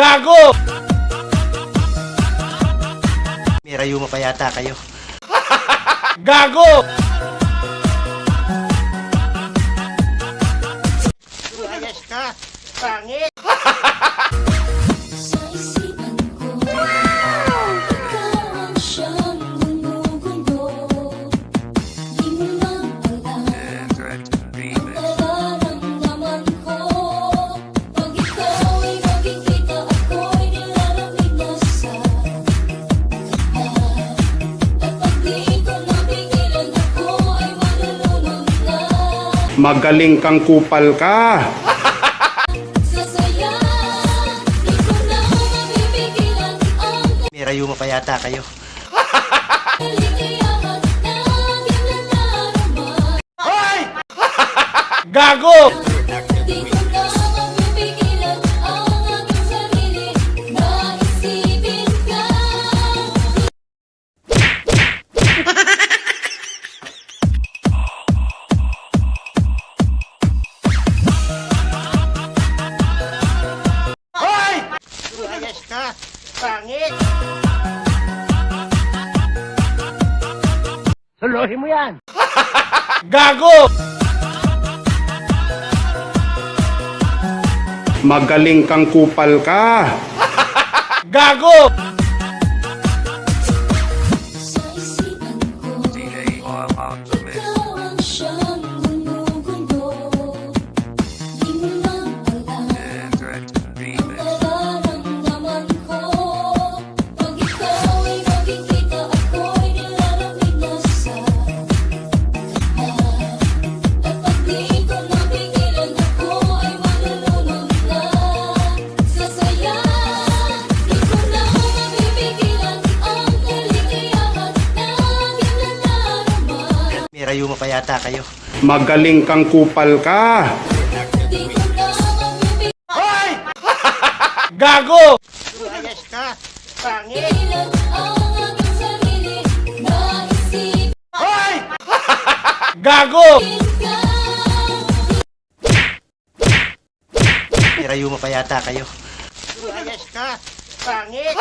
Gago! May rayuma pa yata kayo. Gago! Ayos ka! Pangit! Sa isipan ko, ikaw ang siyang gumugulo. Di mo lang alam ang nararamdaman ko. Pag ikaw ay nakikita, ako'y nilalamig na sa kaba. At pag di ko napigilan, ako ay malulunod na. Magaling kang kupal ka. Sasaya, di ko na mapipigilan ang May rayuma pa yata kayo. kaligayahan na aking nadarama. Hoy! Gago! Di ko na mapipigilan ang aking sarili na isipin ka. Hoy! Ayos ka! Pangit! Suluhin mo yan! Gago! Magaling kang kupal ka. Gago! Sa isipan ko, ikaw ang siyang gumugulo. Di mo lang alam ang nararamdaman ko. Pag ikaw ay nakikita, ako'y nilalamig na sa kaba. At pag di ko napigilan, ako ay malulunod na. Sasaya, di ko na mapipigilan ang kaligayahan na aking nadarama. May rayuma pa yata kayo. Magaling kang kupal ka. Di ko na mapipigilan Hoy! Gago! Ayos ka! Pangit! ang aking sarili na isipin Hoy! Gago! ka. May rayuma pa yata kayo. Ayos ka! Pangit!